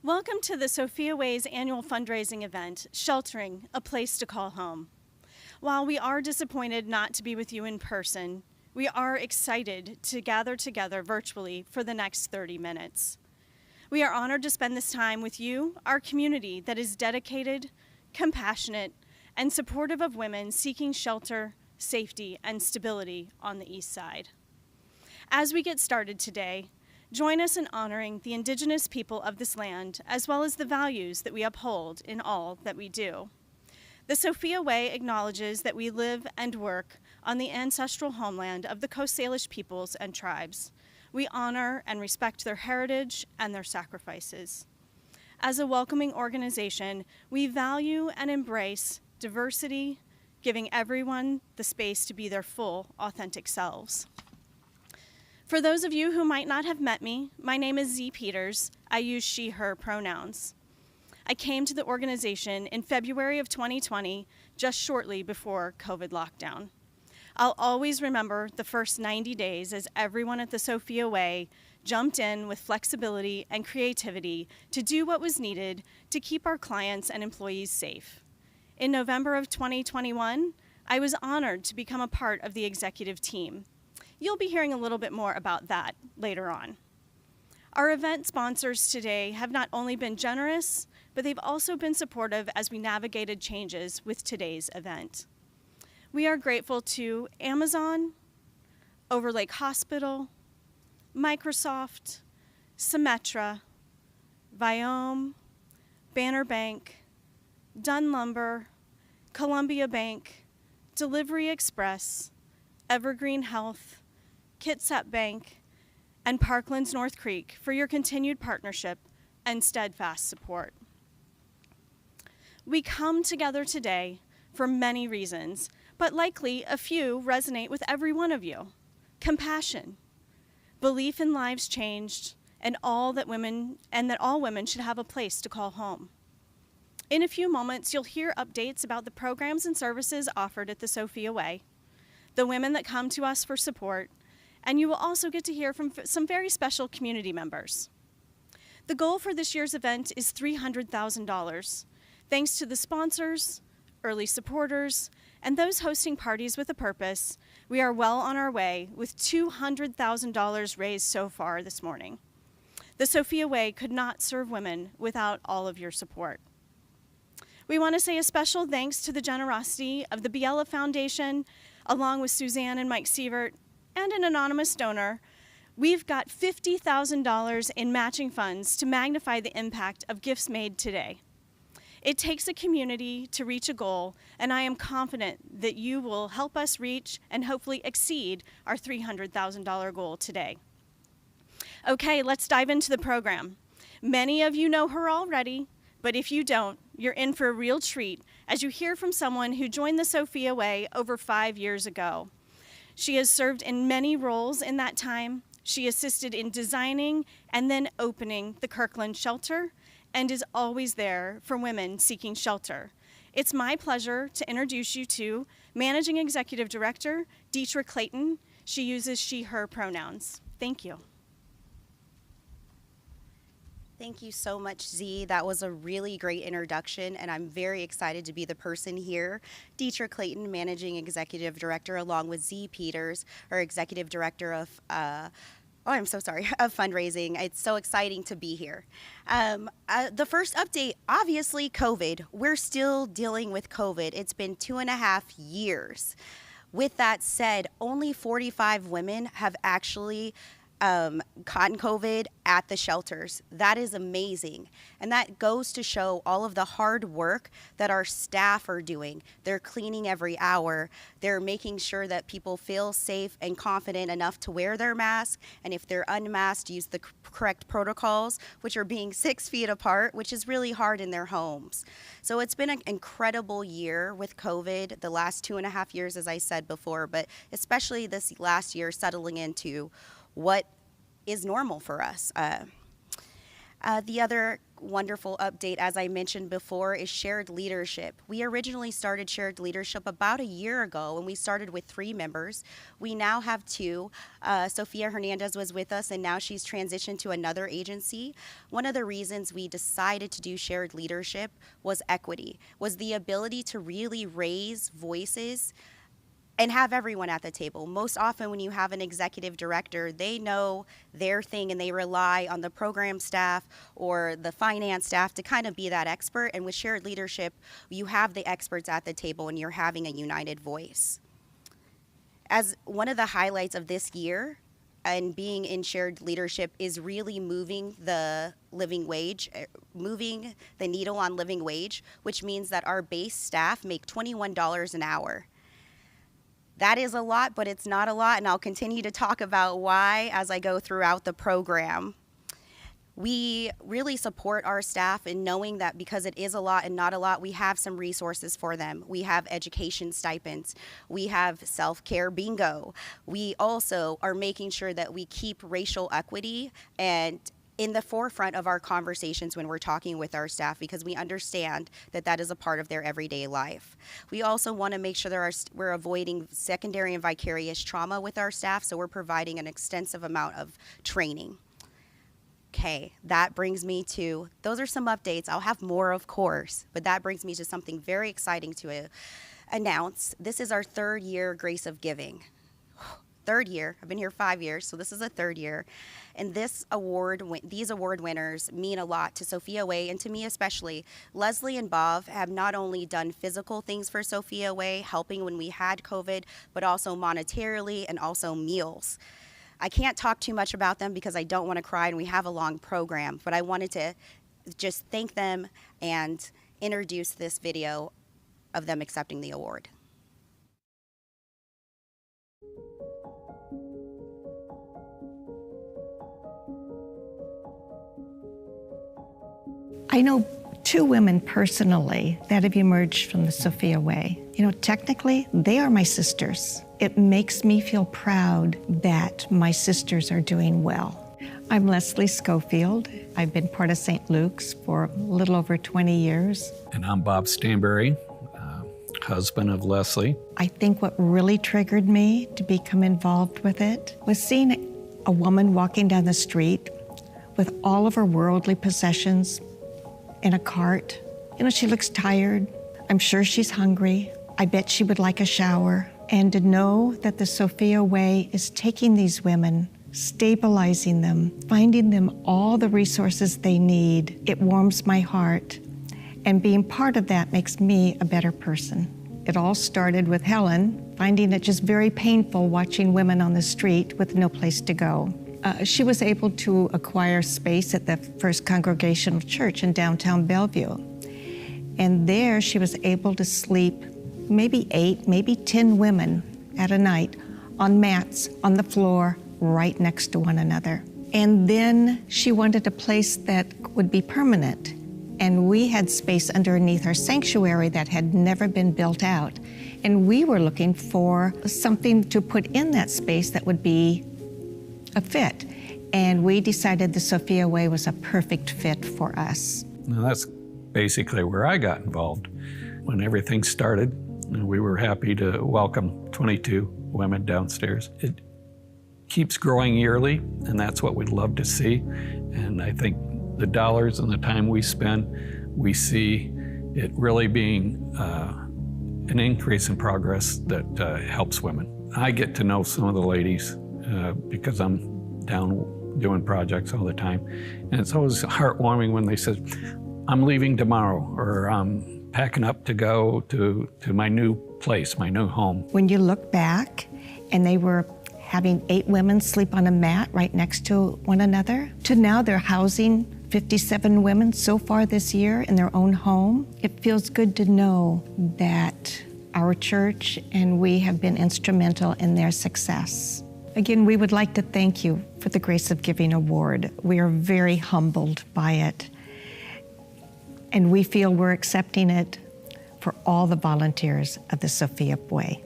Welcome to the Sophia Way's annual fundraising event, Sheltering, a Place to Call Home. While we are disappointed not to be with you in person, we are excited to gather together virtually for the next 30 minutes. We are honored to spend this time with you, our community that is dedicated, compassionate, and supportive of women seeking shelter, safety, and stability on the East Side. As we get started today, join us in honoring the indigenous people of this land, as well as the values that we uphold in all that we do. The Sophia Way acknowledges that we live and work on the ancestral homeland of the Coast Salish peoples and tribes. We honor and respect their heritage and their sacrifices. As a welcoming organization, we value and embrace diversity, giving everyone the space to be their full, authentic selves. For those of you who might not have met me, my name is Z. Peters. I use she, her pronouns. I came to the organization in February of 2020, just shortly before COVID lockdown. I'll always remember the first 90 days as everyone at the Sophia Way jumped in with flexibility and creativity to do what was needed to keep our clients and employees safe. In November of 2021, I was honored to become a part of the executive team. You'll be hearing a little bit more about that later on. Our event sponsors today have not only been generous, but they've also been supportive as we navigated changes with today's event. We are grateful to Amazon, Overlake Hospital, Microsoft, Symetra, Viome, Banner Bank, Dunn Lumber, Columbia Bank, Delivery Express, Evergreen Health, Kitsap Bank, and Parklands North Creek for your continued partnership and steadfast support. We come together today for many reasons, but likely a few resonate with every one of you. Compassion, belief in lives changed, and that all women should have a place to call home. In a few moments, you'll hear updates about the programs and services offered at the Sophia Way, the women that come to us for support, and you will also get to hear from some very special community members. The goal for this year's event is $300,000. Thanks to the sponsors, early supporters, and those hosting parties with a purpose, we are well on our way with $200,000 raised so far this morning. The Sophia Way could not serve women without all of your support. We want to say a special thanks to the generosity of the Biella Foundation, along with Suzanne and Mike Sievert, and an anonymous donor. We've got $50,000 in matching funds to magnify the impact of gifts made today. It takes a community to reach a goal, and I am confident that you will help us reach and hopefully exceed our $300,000 goal today. Okay, let's dive into the program. Many of you know her already, but if you don't, you're in for a real treat as you hear from someone who joined the Sophia Way over 5 years ago. She has served in many roles in that time. She assisted in designing and then opening the Kirkland shelter and is always there for women seeking shelter. It's my pleasure to introduce you to Managing Executive Director, Dietra Clayton. She uses she, her pronouns. Thank you. Thank you so much, Z. That was a really great introduction, and I'm very excited to be the person here. Dietra Clayton, Managing Executive Director, along with Z. Peters, our Executive Director of of fundraising. It's so exciting to be here. The first update, obviously COVID. We're still dealing with COVID. It's been 2.5 years. With that said, only 45 women have actually caught COVID at the shelters. That is amazing. And that goes to show all of the hard work that our staff are doing. They're cleaning every hour. They're making sure that people feel safe and confident enough to wear their mask. And if they're unmasked, use the correct protocols, which are being 6 feet apart, which is really hard in their homes. So it's been an incredible year with COVID, the last 2.5 years, as I said before, but especially this last year settling into what is normal for us. The other wonderful update, as I mentioned before, is shared leadership. We originally started shared leadership about a year ago, and we started with 3 members. We now have 2. Sophia Hernandez was with us, and now she's transitioned to another agency. One of the reasons we decided to do shared leadership was equity, was the ability to really raise voices and have everyone at the table. Most often when you have an executive director, they know their thing and they rely on the program staff or the finance staff to kind of be that expert. And with shared leadership, you have the experts at the table and you're having a united voice. As one of the highlights of this year and being in shared leadership is really moving the living wage, moving the needle on living wage, which means that our base staff make $21 an hour. That is a lot, but it's not a lot, and I'll continue to talk about why as I go throughout the program. We really support our staff in knowing that because it is a lot and not a lot, we have some resources for them. We have education stipends. We have self-care bingo. We also are making sure that we keep racial equity and in the forefront of our conversations when we're talking with our staff, because we understand that that is a part of their everyday life. We also want to make sure that we're avoiding secondary and vicarious trauma with our staff, so we're providing an extensive amount of training. Okay, that brings me to, those are some updates. I'll have more, of course, but that brings me to something very exciting to announce. This is our 3rd year Grace of Giving. 3rd year. I've been here 5 years, so this is a 3rd year. And these award winners mean a lot to Sophia Way and to me especially. Leslie and Bob have not only done physical things for Sophia Way, helping when we had COVID, but also monetarily and also meals. I can't talk too much about them because I don't want to cry and we have a long program, but I wanted to just thank them and introduce this video of them accepting the award. I know 2 women personally that have emerged from the Sophia Way. You know, technically, they are my sisters. It makes me feel proud that my sisters are doing well. I'm Leslie Schofield. I've been part of St. Luke's for a little over 20 years. And I'm Bob Stanberry, husband of Leslie. I think what really triggered me to become involved with it was seeing a woman walking down the street with all of her worldly possessions in a cart. You know, she looks tired. I'm sure she's hungry. I bet she would like a shower. And to know that the Sophia Way is taking these women, stabilizing them, finding them all the resources they need, it warms my heart. And being part of that makes me a better person. It all started with Helen, finding it just very painful watching women on the street with no place to go. She was able to acquire space at the First Congregational Church in downtown Bellevue. And there she was able to sleep maybe 8, maybe 10 women at a night on mats on the floor right next to one another. And then she wanted a place that would be permanent. And we had space underneath our sanctuary that had never been built out. And we were looking for something to put in that space that would be a fit. And we decided the Sophia Way was a perfect fit for us. Now that's basically where I got involved. When everything started, we were happy to welcome 22 women downstairs. It keeps growing yearly, and that's what we'd love to see. And I think the dollars and the time we spend, we see it really being an increase in progress that helps women. I get to know some of the ladies because I'm down doing projects all the time. And it's always heartwarming when they say, I'm leaving tomorrow, or I'm packing up to go to my new place, my new home. When you look back and they were having 8 women sleep on a mat right next to one another, to now they're housing 57 women so far this year in their own home, it feels good to know that our church and we have been instrumental in their success. Again, we would like to thank you for the Grace of Giving Award. We are very humbled by it. And we feel we're accepting it for all the volunteers of the Sophia Way.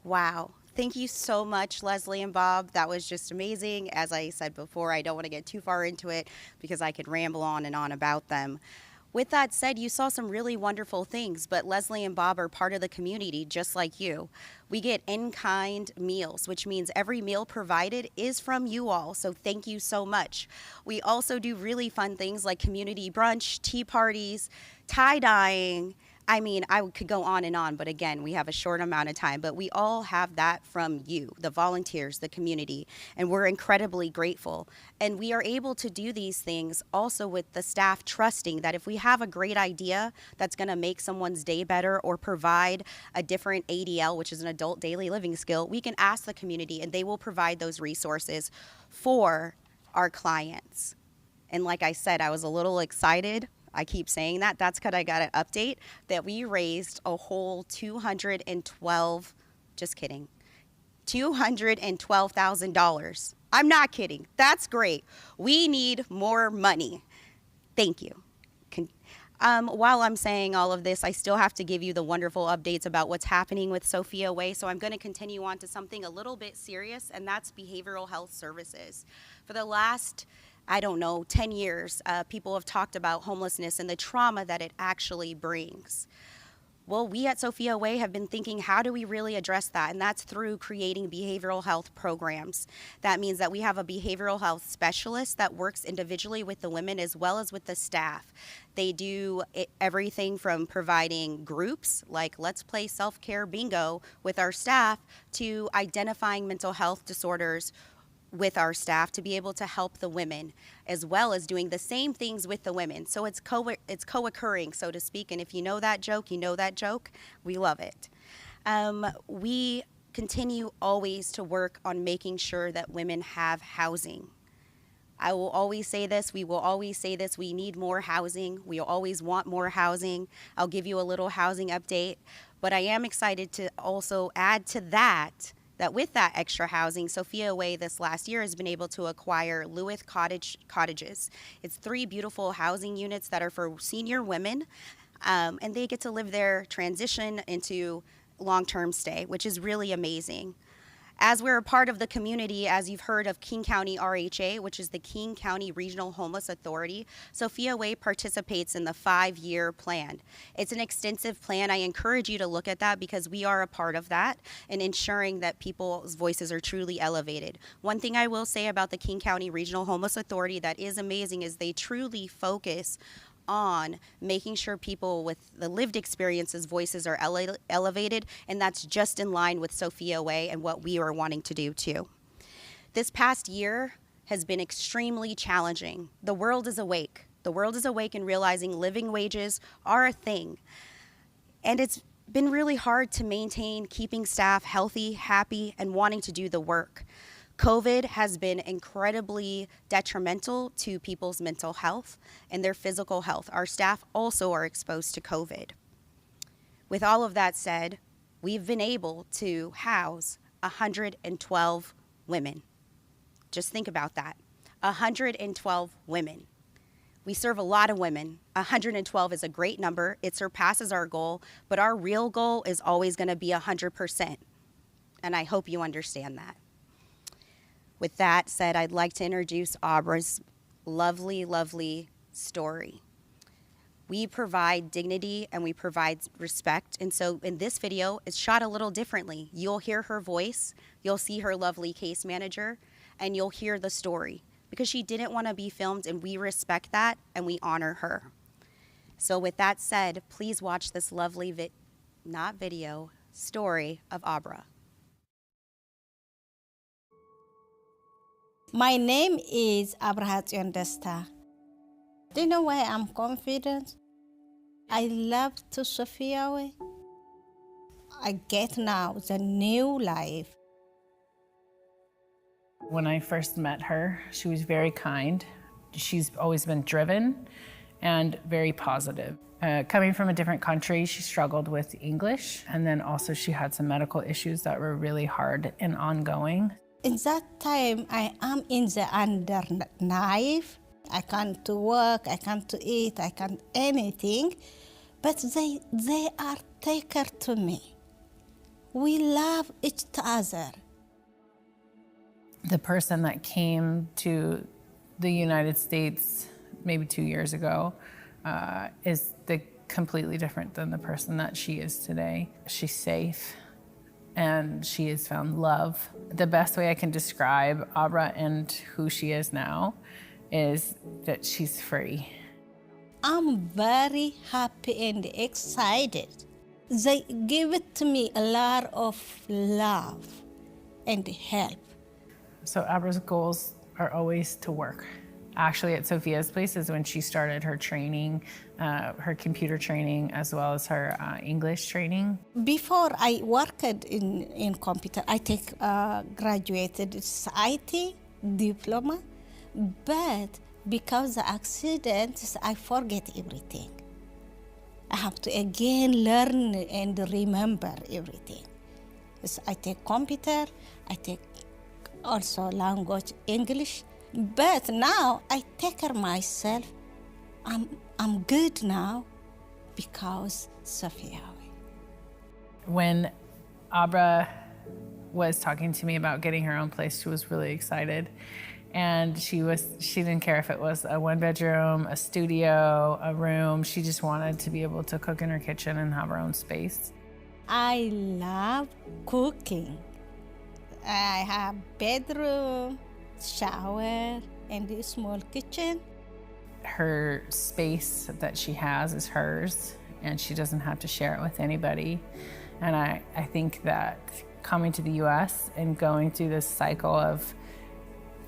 Wow. Thank you so much, Leslie and Bob. That was just amazing. As I said before, I don't want to get too far into it because I could ramble on and on about them. With that said, you saw some really wonderful things, but Leslie and Bob are part of the community just like you. We get in-kind meals, which means every meal provided is from you all, so thank you so much. We also do really fun things like community brunch, tea parties, tie-dyeing. I mean, I could go on and on, but again, we have a short amount of time, but we all have that from you, the volunteers, the community, and we're incredibly grateful. And we are able to do these things also with the staff trusting that if we have a great idea that's going to make someone's day better or provide a different ADL, which is an adult daily living skill, we can ask the community and they will provide those resources for our clients. And like I said, I was a little excited. I keep saying that. That's because I got an update that we raised a whole $212,000. I'm not kidding. That's great. We need more money. Thank you. While I'm saying all of this, I still have to give you the wonderful updates about what's happening with Sophia Way. So I'm going to continue on to something a little bit serious, and that's behavioral health services. For the last 10 years, people have talked about homelessness and the trauma that it actually brings. Well, we at Sophia Way have been thinking, how do we really address that? And that's through creating behavioral health programs. That means that we have a behavioral health specialist that works individually with the women as well as with the staff. They do everything from providing groups, like let's play self-care bingo with our staff, to identifying mental health disorders with our staff to be able to help the women, as well as doing the same things with the women. So it's co-occurring, so to speak. And if you know that joke, you know that joke. We love it. We continue always to work on making sure that women have housing. I will always say this, we will always say this, we need more housing. We always want more housing. I'll give you a little housing update, but I am excited to also add to that with that extra housing, Sophia Way this last year has been able to acquire Cottages. It's 3 beautiful housing units that are for senior women, and they get to live there, transition into long-term stay, which is really amazing. As we're a part of the community, as you've heard of King County RHA, which is the King County Regional Homeless Authority, Sophia Way participates in the 5-year plan. It's an extensive plan. I encourage you to look at that because we are a part of that and ensuring that people's voices are truly elevated. One thing I will say about the King County Regional Homeless Authority that is amazing is they truly focus on making sure people with the lived experiences voices are elevated, and that's just in line with Sophia Way and what we are wanting to do too. This past year has been extremely challenging. The world is awake. The world is awake and realizing living wages are a thing. And it's been really hard to maintain keeping staff healthy, happy, and wanting to do the work. COVID has been incredibly detrimental to people's mental health and their physical health. Our staff also are exposed to COVID. With all of that said, we've been able to house 112 women. Just think about that, 112 women. We serve a lot of women. 112 is a great number. It surpasses our goal, but our real goal is always going to be 100%. And I hope you understand that. With that said, I'd like to introduce Abra's lovely, lovely story. We provide dignity and we provide respect. And so in this video, it's shot a little differently. You'll hear her voice, you'll see her lovely case manager, and you'll hear the story because she didn't want to be filmed, and we respect that and we honor her. So with that said, please watch this lovely story of Abra. My name is Abrahatzion Desta. Do you know why I'm confident? I love to Sophia Way. I get now the new life. When I first met her, she was very kind. She's always been driven and very positive. Coming from a different country, she struggled with English, and then also she had some medical issues that were really hard and ongoing. In that time, I am in the under knife. I can't to work, I can't to eat, I can't anything. But they are taker to me. We love each other. The person that came to the United States maybe 2 years ago is completely different than the person that she is today. She's safe and she has found love. The best way I can describe Abra and who she is now is that she's free. I'm very happy and excited. They give it to me a lot of love and help. So Abra's goals are always to work. Actually, at Sophia's place is when she started her training, her computer training, as well as her English training. Before I worked in computer, I take graduated IT diploma, but because the accidents, I forget everything. I have to again learn and remember everything. So I take computer, I take also language English, but now I take care of myself. I'm good now because Sophia. When Abra was talking to me about getting her own place, she was really excited. And she didn't care if it was a 1-bedroom, a studio, a room. She just wanted to be able to cook in her kitchen and have her own space. I love cooking. I have bedroom, shower, and a small kitchen. Her space that she has is hers, and she doesn't have to share it with anybody. And I think that coming to the US and going through this cycle of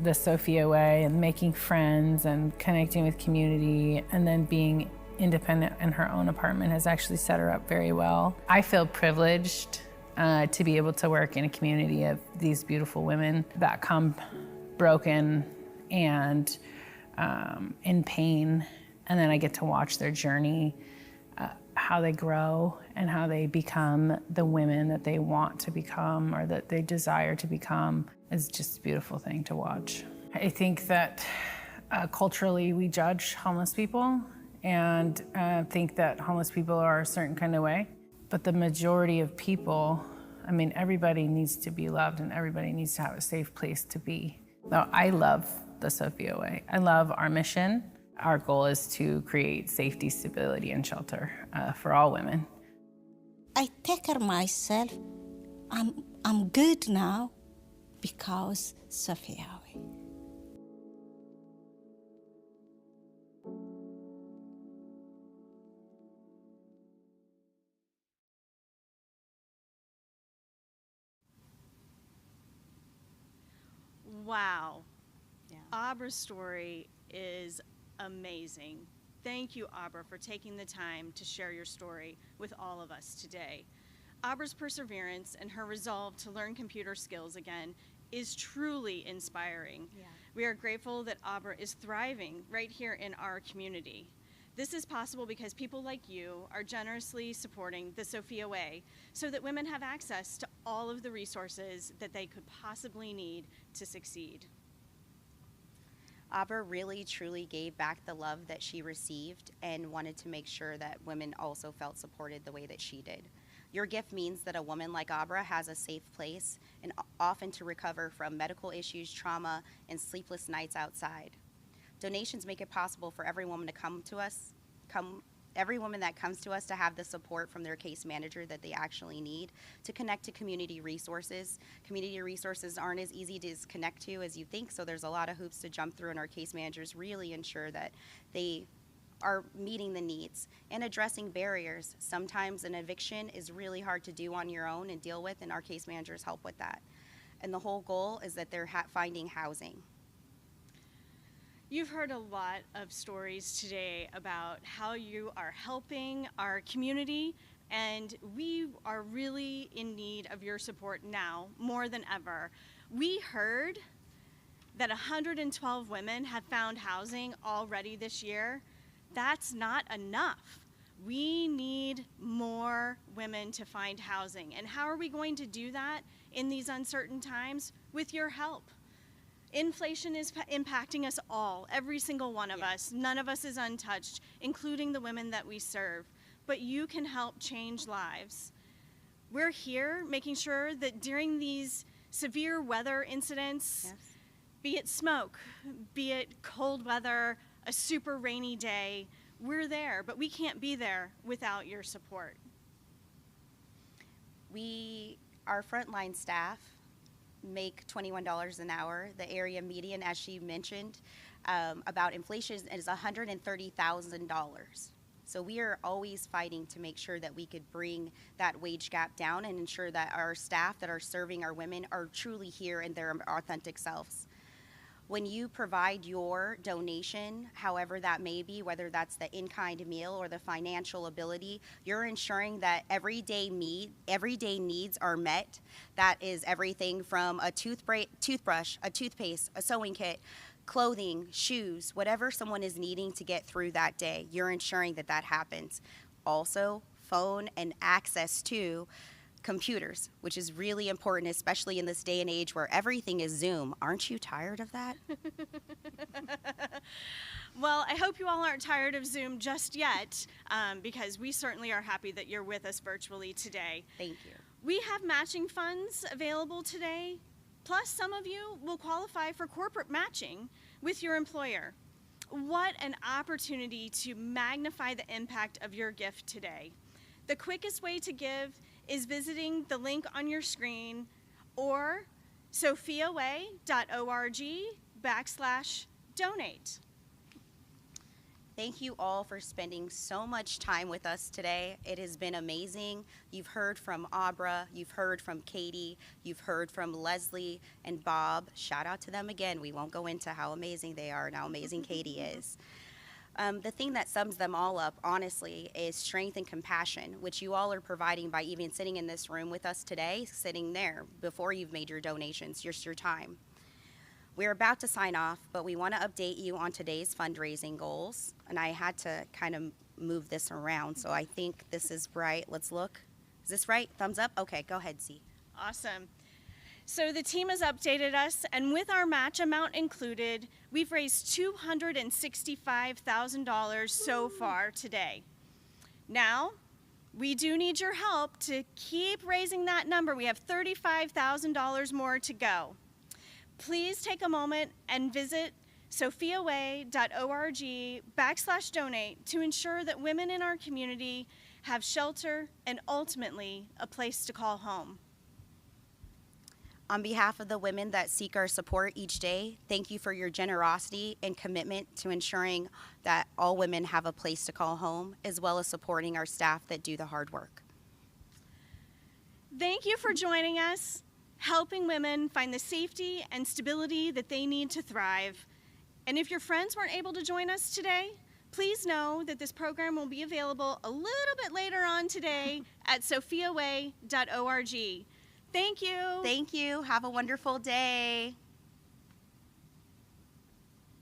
the Sophia way and making friends and connecting with community and then being independent in her own apartment has actually set her up very well. I feel privileged to be able to work in a community of these beautiful women that come broken and in pain, and then I get to watch their journey, how they grow and how they become the women that they want to become or that they desire to become. It's just a beautiful thing to watch. I think that culturally we judge homeless people and think that homeless people are a certain kind of way. But the majority of people, I mean, everybody needs to be loved and everybody needs to have a safe place to be. Now, I love the Sophia way. I love our mission. Our goal is to create safety, stability, and shelter for all women. I take care of myself. I'm good now because Sophia. Wow. Yeah. Abra's story is amazing. Thank you, Abra, for taking the time to share your story with all of us today. Abra's perseverance and her resolve to learn computer skills again is truly inspiring. Yeah. We are grateful that Abra is thriving right here in our community. This is possible because people like you are generously supporting the Sophia Way so that women have access to all of the resources that they could possibly need to succeed. Abra really truly gave back the love that she received and wanted to make sure that women also felt supported the way that she did. Your gift means that a woman like Abra has a safe place and often to recover from medical issues, trauma, and sleepless nights outside. Donations make it possible for every woman that comes to us to have the support from their case manager that they actually need to connect to community resources. Community resources aren't as easy to connect to as you think, so there's a lot of hoops to jump through, and our case managers really ensure that they are meeting the needs and addressing barriers. Sometimes an eviction is really hard to do on your own and deal with, and our case managers help with that. And the whole goal is that they're finding housing. You've heard a lot of stories today about how you are helping our community, and we are really in need of your support now more than ever. We heard that 112 women have found housing already this year. That's not enough. We need more women to find housing. And how are we going to do that in these uncertain times? With your help. Inflation is impacting us all, every single one of us. None of us is untouched, including the women that we serve. But you can help change lives. We're here making sure that during these severe weather incidents, Yes. be it smoke, be it cold weather, a super rainy day, we're there, but we can't be there without your support. Our frontline staff make $21 an hour. The area median, as she mentioned, about inflation is $130,000. So we are always fighting to make sure that we could bring that wage gap down and ensure that our staff that are serving our women are truly here in their authentic selves. When you provide your donation, however that may be, whether that's the in-kind meal or the financial ability, you're ensuring that everyday needs are met. That is everything from a toothbrush, a toothpaste, a sewing kit, clothing, shoes, whatever someone is needing to get through that day, you're ensuring that that happens. Also, phone and access to computers, which is really important, especially in this day and age where everything is Zoom. Aren't you tired of that? Well, I hope you all aren't tired of Zoom just yet, because we certainly are happy that you're with us virtually today. Thank you. We have matching funds available today, plus some of you will qualify for corporate matching with your employer. What an opportunity to magnify the impact of your gift today. The quickest way to give is visiting the link on your screen or sophiaway.org/donate. Thank you all for spending so much time with us today. It has been amazing. You've heard from Abra, you've heard from Katie, you've heard from Leslie and Bob. Shout out to them again. We won't go into how amazing they are and how amazing Katie is. The thing that sums them all up, honestly, is strength and compassion, which you all are providing by even sitting in this room with us today, sitting there before you've made your donations, just your time. We're about to sign off, but we want to update you on today's fundraising goals. And I had to kind of move this around, so I think this is right. Let's look. Is this right? Thumbs up? Okay, go ahead, Z. Awesome. So the team has updated us, and with our match amount included, we've raised $265,000 so far today. Now, we do need your help to keep raising that number. We have $35,000 more to go. Please take a moment and visit sophiaway.org/donate to ensure that women in our community have shelter and ultimately a place to call home. On behalf of the women that seek our support each day, thank you for your generosity and commitment to ensuring that all women have a place to call home, as well as supporting our staff that do the hard work. Thank you for joining us, helping women find the safety and stability that they need to thrive. And if your friends weren't able to join us today, please know that this program will be available a little bit later on today at sophiaway.org. Thank you. Thank you. Have a wonderful day.